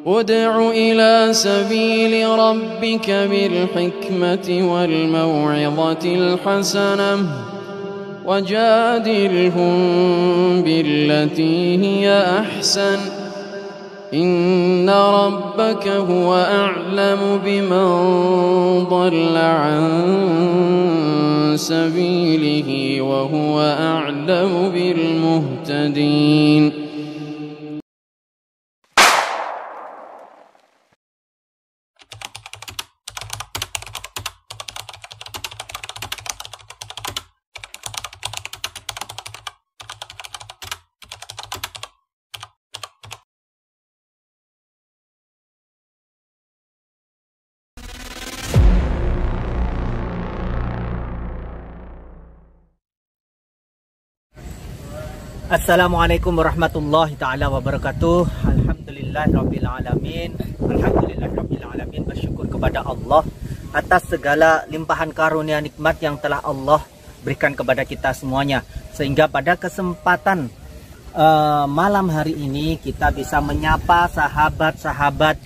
ادع إلى سبيل ربك بالحكمة والموعظة الحسنة وجادلهم بالتي هي أحسن إن ربك هو أعلم بمن ضل عن سبيله وهو أعلم بالمهتدين. Assalamualaikum warahmatullahi ta'ala wabarakatuh. Alhamdulillahirrabbilalamin. Alhamdulillahirrabbilalamin. Bersyukur kepada Allah atas segala limpahan karunia nikmat yang telah Allah berikan kepada kita semuanya, sehingga pada kesempatan malam hari ini kita bisa menyapa sahabat-sahabat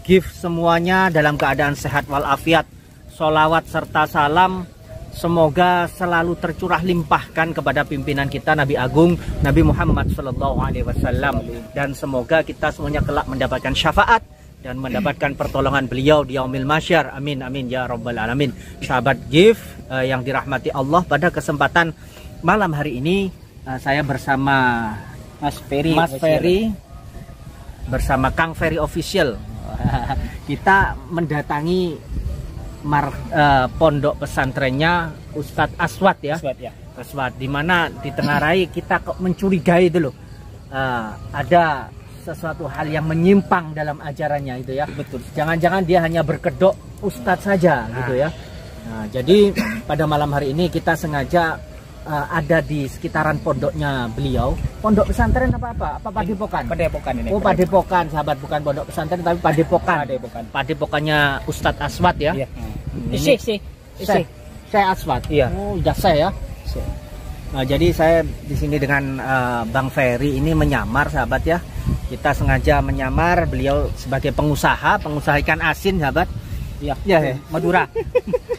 GIF semuanya dalam keadaan sehat walafiat. Sholawat serta salam semoga selalu tercurah limpahkan kepada pimpinan kita Nabi Agung Nabi Muhammad SAW, dan semoga kita semuanya kelak mendapatkan syafaat dan mendapatkan pertolongan beliau di yaumil masyar. Amin amin ya rabbal alamin. Sahabat GIF yang dirahmati Allah, pada kesempatan malam hari ini saya bersama Mas Ferry bersama Kang Ferry Official. Kita mendatangi pondok pesantrennya Ustadz Aswad ya. Aswad, dimana di tengah rai kita kok mencurigai itu loh, ada sesuatu hal yang menyimpang dalam ajarannya itu ya. Betul. Jangan-jangan dia hanya berkedok Ustadz saja gitu ya. Nah, jadi pada malam hari ini kita sengaja ada di sekitaran pondoknya beliau. Pondok pesantren apa padepokan? Padepokan ini. Oh, padepokan sahabat, bukan pondok pesantren tapi padepokan. Padepokannya Ustadz Aswad ya. Iya. Ini saya Aswad. Iya. Oh, udah saya ya. Nah, jadi saya di sini dengan Bang Ferry ini menyamar sahabat ya. Kita sengaja menyamar beliau sebagai pengusaha ikan asin sahabat. Iya, ya, Madura.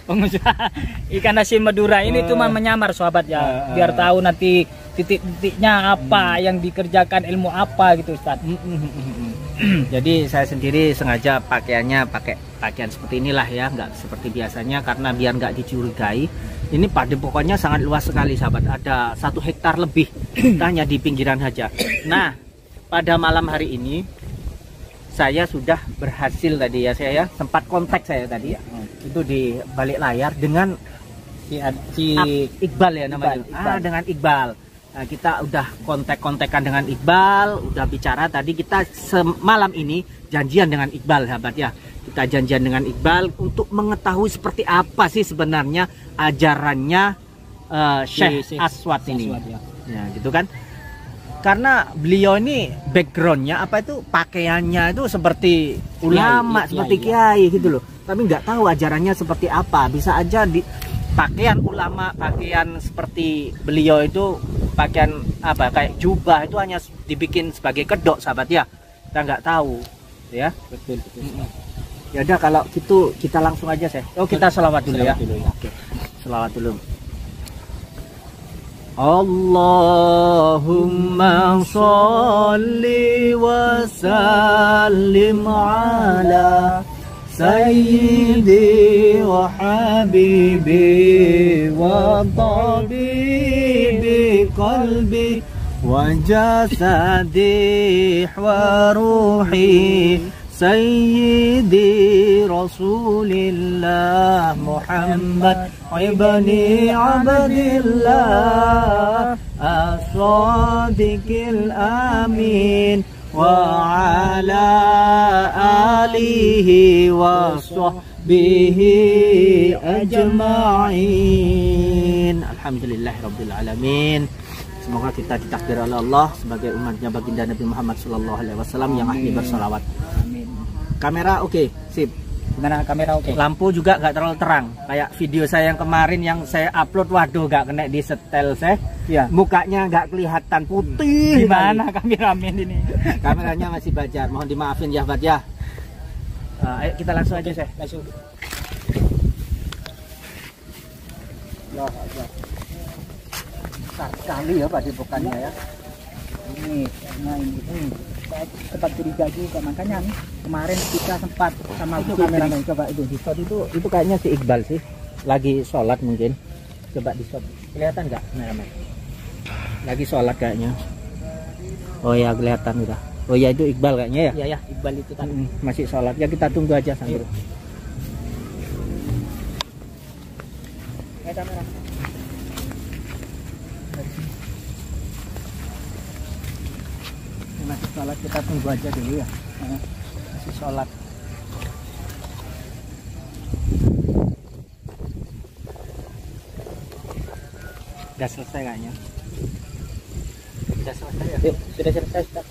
Pengusaha ikan asin Madura ini cuma menyamar sahabat ya, biar tahu nanti titik-titiknya apa yang dikerjakan, ilmu apa gitu Ustadz. Jadi saya sendiri sengaja pakaiannya pakai pakaian seperti inilah ya, nggak seperti biasanya karena biar nggak dicurigai. Ini padepokannya sangat luas sekali sahabat, ada 1 hektar lebih, hanya di pinggiran saja. Nah, pada malam hari ini saya sudah berhasil tadi ya, saya sempat kontak saya tadi ya, itu di balik layar dengan si Iqbal ya namanya. Dengan Iqbal. Nah, kita udah kontak-kontakan dengan Iqbal, udah bicara tadi, kita semalam ini janjian dengan Iqbal sahabat ya. Kita janjian dengan Iqbal untuk mengetahui seperti apa sih sebenarnya ajarannya Syekh Aswad ini. Ya, gitu kan. Karena beliau ini backgroundnya apa itu, pakaiannya itu seperti ulama, seperti kiai gitu loh. Tapi nggak tahu ajarannya seperti apa. Bisa aja di pakaian ulama, pakaian seperti beliau itu pakaian apa kayak jubah itu hanya dibikin sebagai kedok sahabat ya. Kita nggak tahu ya. Betul. Ya udah kalau gitu kita langsung aja saya. Oh, kita selawat dulu ya. Oke. Selawat dulu. Allahumma sholli wa sallim ala sayyidi wa habibi wa tabibi qalbi wa jasadi wa ruhi sayyidi rasulillah Muhammad ibni abdillah as-sadiqil amin wa ala alihi wa sahbihi ajma'in. Alhamdulillahirabbil alamin. Semoga kita ditakdir oleh Allah sebagai umatnya baginda Nabi Muhammad SAW yang ahli bersalawat. Amin. Kamera oke, sip. Gimana kamera oke? Lampu juga nggak terlalu terang. Kayak video saya yang kemarin yang saya upload, waduh nggak kena di setel saya. Ya. Mukanya nggak kelihatan putih. Gimana kameramen ini? Kameranya masih Bajar, mohon dimaafin ya Bat ya. Ayo kita langsung aja Syekh. Langsung. Ya, besar sekali ya padepokannya ya. Ini karena ini saya sempat curiga juga, makanya nih kemarin kita sempat sama Itu kameramen coba itu di shot itu kayaknya si Iqbal sih. Lagi sholat mungkin. Coba di shot. Kelihatan nggak kameramen? Lagi sholat kayaknya. Oh ya kelihatan udah. Oh ya itu Iqbal kayaknya ya. Iya ya, Iqbal itu tadi. Masih sholat ya, kita tunggu aja sambil. Kamera. Masih sholat, kita tunggu aja dulu ya. Masih sholat. Udah selesai kayaknya. Sudah selesai ya? Yuk, sudah selesai Ustaz.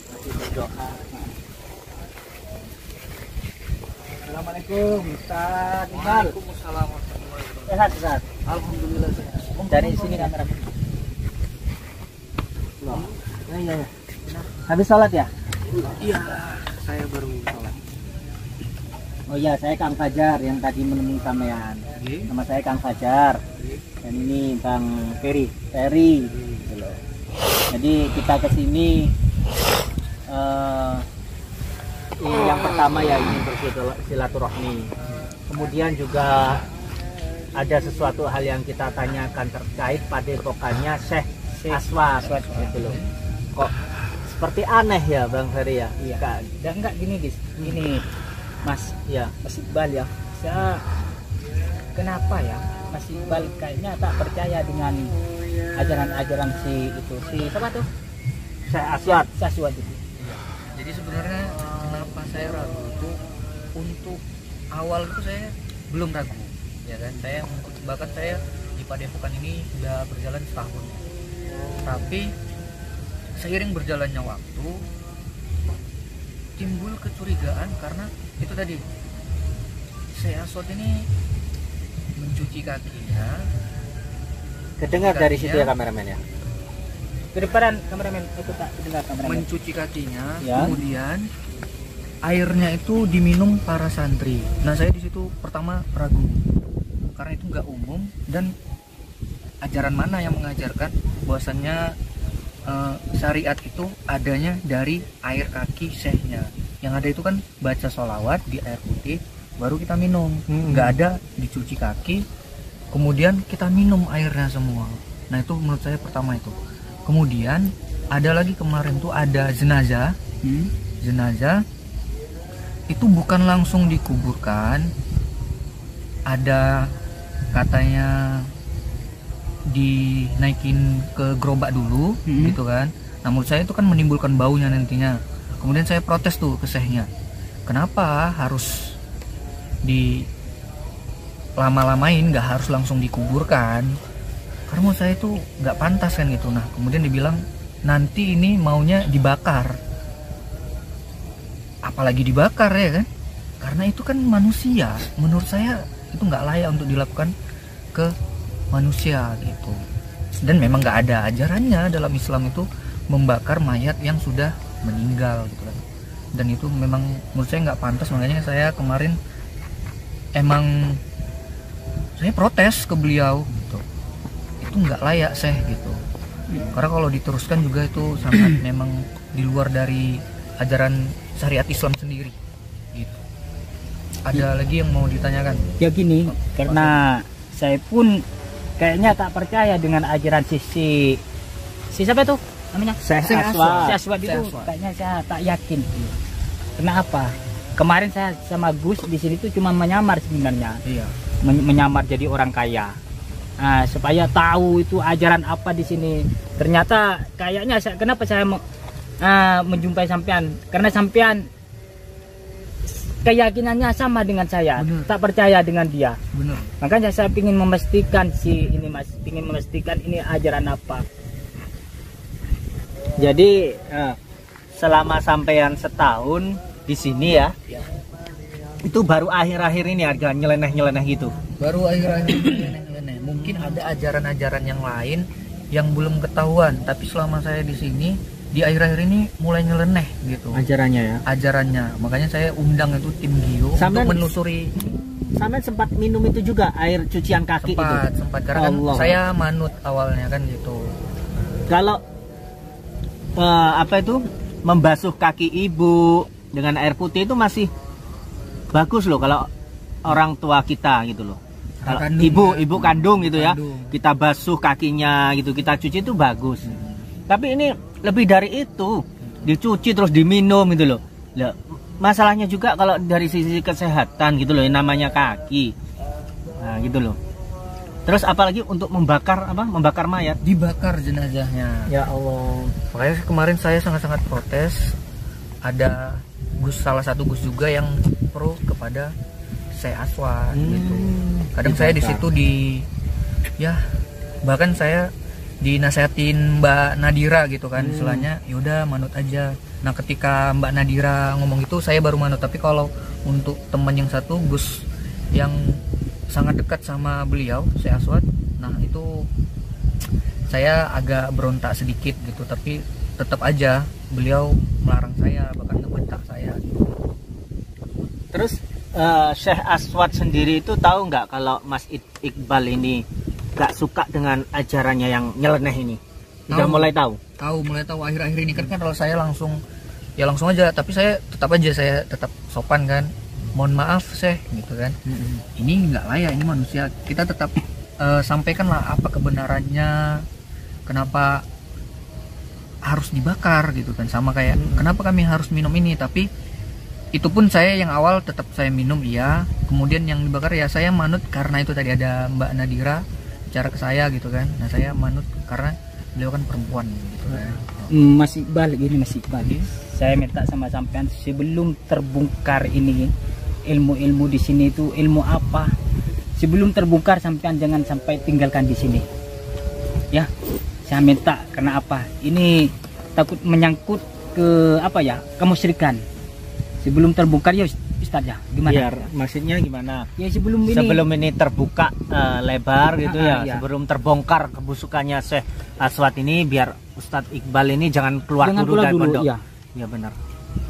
Masih berdoa. Assalamualaikum Ustaz Iqbal. Waalaikumsalam. Sehat Ustaz? Alhamdulillah sehat. Dari sini kamera. Iya. Habis sholat ya? Iya, saya baru sholat. Oh iya, saya Kang Fajar yang tadi menemui sampean. Nama saya Kang Fajar. Dan ini Bang Ferry. Gitu loh. Jadi kita ke sini yang pertama ya ini bersilaturahmi. Kemudian juga ada sesuatu hal yang kita tanyakan terkait padepokannya Syekh Aswad gitu loh. Kok seperti aneh ya Bang Ferry ya? Iya. Dan enggak gini guys, gini Mas Iqbal ya. Saya kenapa ya Mas Iqbal kayaknya tak percaya dengan ajaran-ajaran si siapa tuh? Syekh Aswad. Syekh Aswad itu. Jadi sebenarnya kenapa saya ragu itu, untuk awal itu saya belum ragu, ya kan? Bahkan saya di padepokan ini sudah berjalan setahun. Tapi seiring berjalannya waktu timbul kecurigaan karena itu tadi Syekh Aswad ini mencuci kakinya. Kedengar dari situ ya kameramen ya. Kedepan kameramen itu tak dengar kameramen. Mencuci kakinya, Ya. kemudian airnya itu diminum para santri. Nah saya di situ pertama ragu karena itu nggak umum, dan ajaran mana yang mengajarkan bahwasannya syariat itu adanya dari air kaki syekhnya. Yang ada itu kan baca sholawat di air putih baru kita minum, nggak ada dicuci kaki kemudian kita minum airnya semua. Nah itu menurut saya pertama itu. Kemudian ada lagi kemarin tuh ada jenazah. Jenazah itu bukan langsung dikuburkan, ada katanya dinaikin ke gerobak dulu gitu kan. Nah menurut saya itu kan menimbulkan baunya nantinya. Kemudian saya protes tuh ke syekhnya, kenapa harus di lama-lamain, nggak harus langsung dikuburkan, karena menurut saya itu nggak pantas kan gitu. Nah kemudian dibilang nanti ini maunya dibakar. Apalagi dibakar ya kan, karena itu kan manusia. Menurut saya itu nggak layak untuk dilakukan ke manusia gitu. Dan memang nggak ada ajarannya dalam Islam itu membakar mayat yang sudah meninggal gitu kan. Dan itu memang menurut saya nggak pantas, makanya saya kemarin emang saya protes ke beliau gitu. Itu nggak layak gitu. Karena kalau diteruskan juga itu sangat memang di luar dari ajaran syariat Islam sendiri gitu. Ada lagi yang mau ditanyakan? Ya gini, karena saya pun kayaknya tak percaya dengan ajaran si siapa tuh namanya? Syekh Aswad. Syekh Aswad itu kayaknya saya tak yakin. Kenapa? Kemarin saya sama Gus di sini tuh cuma menyamar sebenarnya. Iya. Menyamar jadi orang kaya. Nah, supaya tahu itu ajaran apa di sini. Ternyata kayaknya kenapa saya menjumpai sampean? Karena sampean keyakinannya sama dengan saya. Bener. Tak percaya dengan dia. Benar. Makanya saya ingin memastikan ingin memastikan ini ajaran apa. Jadi selama sampean setahun di sini ya, itu baru akhir-akhir ini agak nyeleneh-nyeleneh gitu. Baru akhir-akhir ini nyeleneh. Mungkin mungkin ada ajaran-ajaran yang lain yang belum ketahuan, tapi selama saya di sini di akhir-akhir ini mulai nyeleneh gitu Ajarannya ya. ajarannya. Makanya saya undang itu tim Gio untuk menelusuri. Sampai sempat minum itu juga air cucian kaki sempat karena kan saya manut awalnya kan gitu. Kalau apa itu membasuh kaki ibu dengan air putih itu masih bagus loh kalau orang tua kita gitu loh. Kalau ibu kandung gitu ya, kita basuh kakinya gitu, kita cuci itu bagus. Tapi ini lebih dari itu, dicuci terus diminum gitu loh. Lah, masalahnya juga kalau dari sisi kesehatan gitu loh, yang namanya kaki. Nah, gitu loh. Terus apalagi untuk membakar mayat, dibakar jenazahnya. Ya Allah. Makanya kemarin saya sangat-sangat protes. Ada salah satu Gus juga yang pro kepada Syekh Aswad gitu. Kadang saya di situ bahkan saya dinasehatin Mbak Nadira gitu kan, istilahnya yaudah manut aja. Nah ketika Mbak Nadira ngomong itu saya baru manut, tapi kalau untuk teman yang satu Gus yang sangat dekat sama beliau Syekh Aswad, nah itu saya agak berontak sedikit gitu, tapi tetap aja beliau melarang saya, bahkan ngebentak saya gitu. Terus Syekh Aswad sendiri itu tahu nggak kalau Mas Iqbal ini nggak suka dengan ajarannya yang nyeleneh ini? Udah mulai tahu? Mulai tahu akhir-akhir ini kan kalau saya langsung aja, tapi saya tetap sopan kan. Mohon maaf Syekh gitu kan. Ini nggak layak, ini manusia. Kita tetap sampaikanlah apa kebenarannya, kenapa harus dibakar gitu kan, sama kayak kenapa kami harus minum ini. Tapi itu pun saya yang awal tetap saya minum iya, kemudian yang dibakar ya saya manut karena itu tadi ada Mbak Nadira bicara ke saya gitu kan. Nah saya manut karena beliau kan perempuan gitu kan. Mas Iqbal, saya minta sama sampean sebelum terbongkar ini ilmu-ilmu di sini itu ilmu apa, sebelum terbongkar sampean jangan sampai tinggalkan di sini ya. Saya minta karena apa, ini takut menyangkut ke kemusyrikan. Sebelum terbongkar ya Ustaz ya, gimana? Biar maksudnya gimana? Ya sebelum ini terbuka lebar gitu ya, sebelum terbongkar kebusukannya Syekh Aswad ini, biar Ustadz Iqbal ini jangan keluar dulu dari pondok. Ya benar.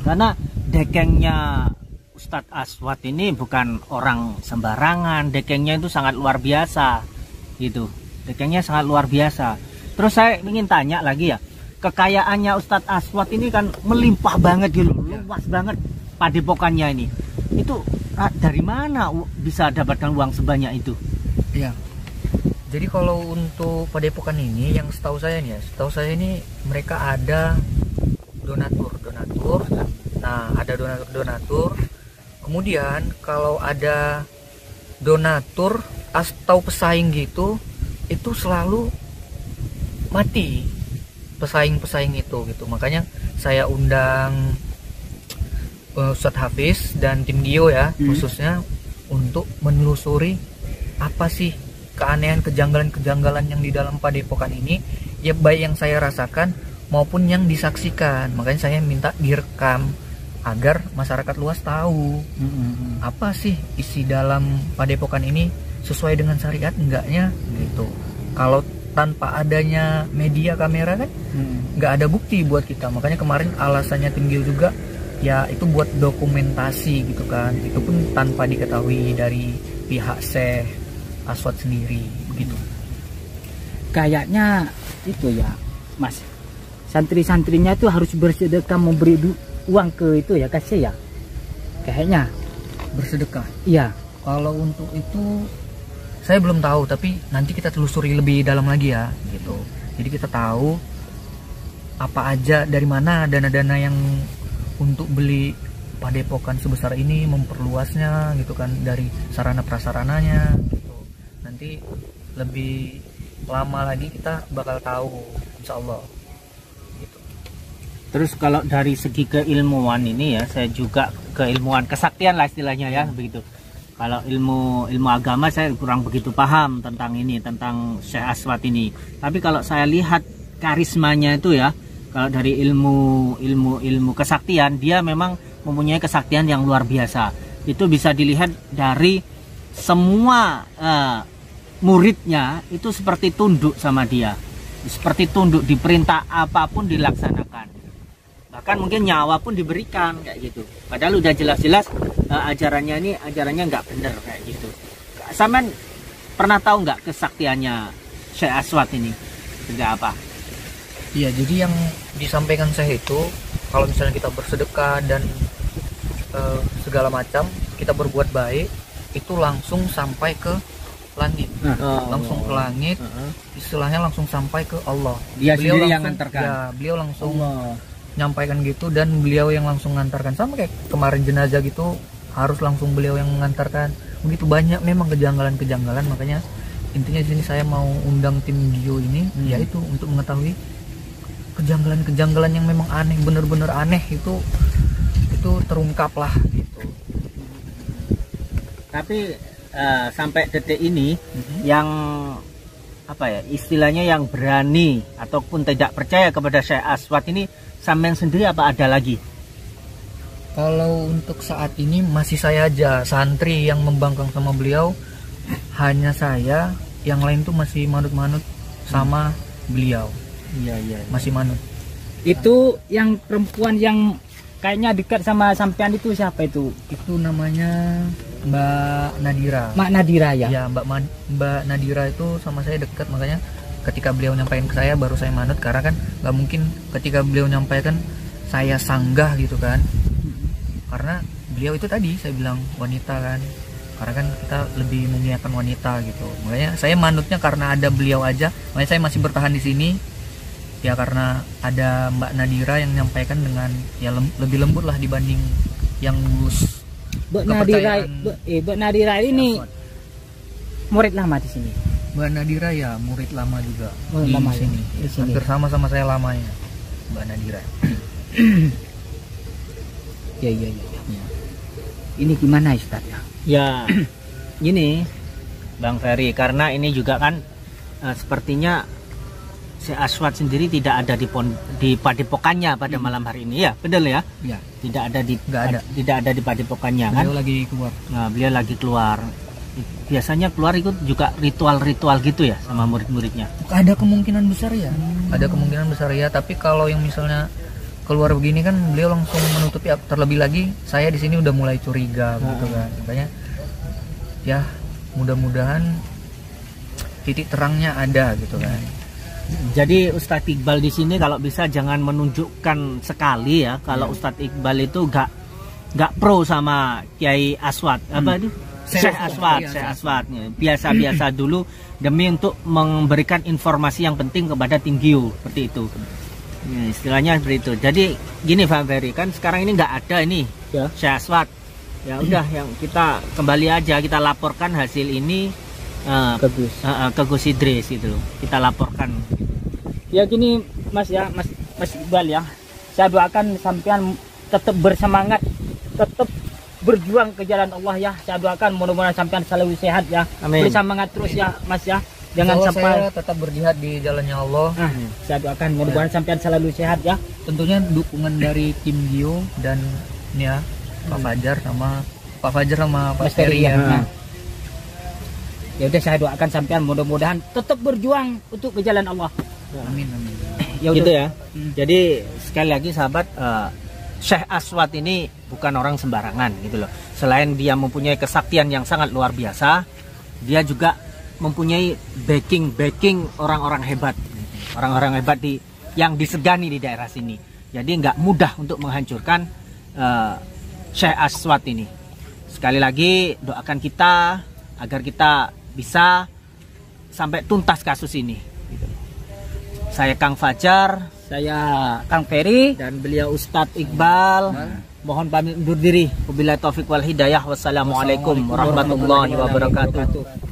Karena dekengnya Ustadz Aswad ini bukan orang sembarangan, dekengnya itu sangat luar biasa gitu. Dekengnya sangat luar biasa. Terus saya ingin tanya lagi ya, kekayaannya Ustadz Aswad ini kan melimpah banget gitu, luas banget padepokannya ini. Itu dari mana bisa dapatkan uang sebanyak itu? Iya. Jadi kalau untuk padepokan ini yang setahu saya ini mereka ada donatur. Nah, ada donatur. Kemudian kalau ada donatur atau pesaing gitu, itu selalu mati pesaing itu gitu. Makanya saya undang Ustadz Hafiz dan tim Gio ya, khususnya untuk menelusuri apa sih keanehan, kejanggalan yang di dalam padepokan ini, ya baik yang saya rasakan maupun yang disaksikan. Makanya saya minta direkam agar masyarakat luas tahu apa sih isi dalam padepokan ini, sesuai dengan syariat enggaknya gitu. Kalau tanpa adanya media kamera kan nggak ada bukti buat kita. Makanya kemarin alasannya tim Gio juga ya itu buat dokumentasi gitu kan, itu pun tanpa diketahui dari pihak Syekh Aswad sendiri begitu. Kayaknya itu ya Mas, santri-santrinya itu harus bersedekah memberi uang ke itu ya kasih ya, kayaknya bersedekah. Iya, kalau untuk itu saya belum tahu, tapi nanti kita telusuri lebih dalam lagi ya gitu. Jadi kita tahu apa aja, dari mana dana-dana yang untuk beli padepokan sebesar ini, memperluasnya gitu kan, dari sarana prasarananya gitu. Nanti lebih lama lagi kita bakal tahu insya Allah gitu. Terus kalau dari segi keilmuan ini ya, saya juga keilmuan kesaktian lah istilahnya ya begitu. Kalau ilmu agama saya kurang begitu paham tentang ini, tentang Syekh Aswad ini. Tapi kalau saya lihat karismanya itu ya, kalau dari ilmu kesaktian, dia memang mempunyai kesaktian yang luar biasa. Itu bisa dilihat dari semua muridnya itu seperti tunduk sama dia, seperti tunduk, diperintah apapun dilaksanakan, bahkan mungkin nyawa pun diberikan kayak gitu. Padahal udah jelas-jelas ajarannya nggak bener kayak gitu. Sampean pernah tahu nggak kesaktiannya Syekh Aswad ini? Tidak apa? Iya, jadi yang disampaikan saya itu kalau misalnya kita bersedekah dan segala macam, kita berbuat baik, itu langsung sampai ke langit, langsung ke langit, istilahnya langsung sampai ke Allah. Dia beliau sendiri langsung, yang ngantarkan. Ya, beliau langsung nyampaikan gitu, dan beliau yang langsung ngantarkan, sama kayak kemarin jenazah gitu, harus langsung beliau yang mengantarkan. Begitu banyak memang kejanggalan-kejanggalan, makanya intinya di sini saya mau undang tim Gio ini, yaitu untuk mengetahui kejanggalan-kejanggalan yang memang aneh, bener-bener aneh itu terungkap lah gitu. Tapi sampai detik ini yang apa ya istilahnya, yang berani ataupun tidak percaya kepada Syekh Aswad ini sampean sendiri apa ada lagi? Kalau untuk saat ini masih saya aja santri yang membangkang sama beliau, hanya saya, yang lain tuh masih manut-manut sama beliau. Iya. Masih manut. Itu yang perempuan yang kayaknya dekat sama sampean itu siapa itu? Itu namanya Mbak Nadira. Mak Nadira ya? Ya, Mbak Nadira itu sama saya dekat, makanya ketika beliau nyampaikan ke saya baru saya manut, karena kan nggak mungkin ketika beliau nyampaikan saya sanggah gitu kan. Karena beliau itu tadi saya bilang wanita kan, karena kan kita lebih memuliakan wanita gitu. Makanya saya manutnya karena ada beliau aja, makanya saya masih bertahan di sini. Ya karena ada Mbak Nadira yang menyampaikan dengan ya lebih lembut lah dibanding yang Gus. Mbak Nadira ini murid lama di sini. Mbak Nadira ya murid lama juga Murid lama sini. di sini. Hampir sama saya lamanya Mbak Nadira. Ya. Ini gimana Ustaz ya? Ya gini Bang Ferry, karena ini juga kan sepertinya Syekh Aswad sendiri tidak ada di padepokannya pada malam hari ini, ya betul ya? Ya. Tidak ada Nggak ada. di padepokannya kan? Beliau lagi keluar. Nah, beliau lagi keluar. Biasanya keluar ikut juga ritual-ritual gitu ya sama murid-muridnya. Ada kemungkinan besar ya. Ada kemungkinan besar ya. Tapi kalau yang misalnya keluar begini kan beliau langsung menutupi. Terlebih lagi saya di sini udah mulai curiga gitu kan. Makanya ya mudah-mudahan titik terangnya ada gitu kan. Jadi Ustadz Iqbal di sini kalau bisa jangan menunjukkan sekali ya kalau Ustadz Iqbal itu nggak pro sama Kiai Aswad apa itu Syekh Aswad biasa-biasa dulu demi untuk memberikan informasi yang penting kepada Tinggiu seperti itu. Ya, istilahnya seperti itu. Jadi gini Pak Ferry, kan sekarang ini nggak ada ini Ya. Syekh Aswad. Ya udah yang kita kembali aja kita laporkan hasil ini ke Gus Idris itu kita laporkan. Ya gini Mas ya, Mas Iqbal ya. Saya doakan sampean tetap bersemangat, tetap berjuang ke jalan Allah ya. Saya doakan mudah-mudahan sampean selalu sehat ya. Amin. Bersemangat terus ya Mas ya. Jangan Kalau sampai saya tetap berjihad di jalannya Allah. saya doakan mudah-mudahan sampean selalu sehat ya. Tentunya dukungan dari tim Gio dan ya Pak Fajar sama Pak Mas Ferry Ferry, ya. ya. Ya udah saya doakan sampean mudah-mudahan tetap berjuang untuk ke jalan Allah. Amin. Ya Gitu udah. ya. Jadi sekali lagi sahabat, Syekh Aswad ini bukan orang sembarangan gitu loh. Selain dia mempunyai kesaktian yang sangat luar biasa, dia juga mempunyai backing orang-orang hebat, orang-orang hebat yang disegani di daerah sini. Jadi nggak mudah untuk menghancurkan Syekh Aswad ini. Sekali lagi doakan kita agar kita bisa sampai tuntas kasus ini. Gitu. Saya Kang Fajar, Saya Kang Ferry. dan beliau Ustadz Iqbal. Mohon pamit undur diri. Wabillahi taufiq wal hidayah. Wassalamualaikum warahmatullahi wabarakatuh.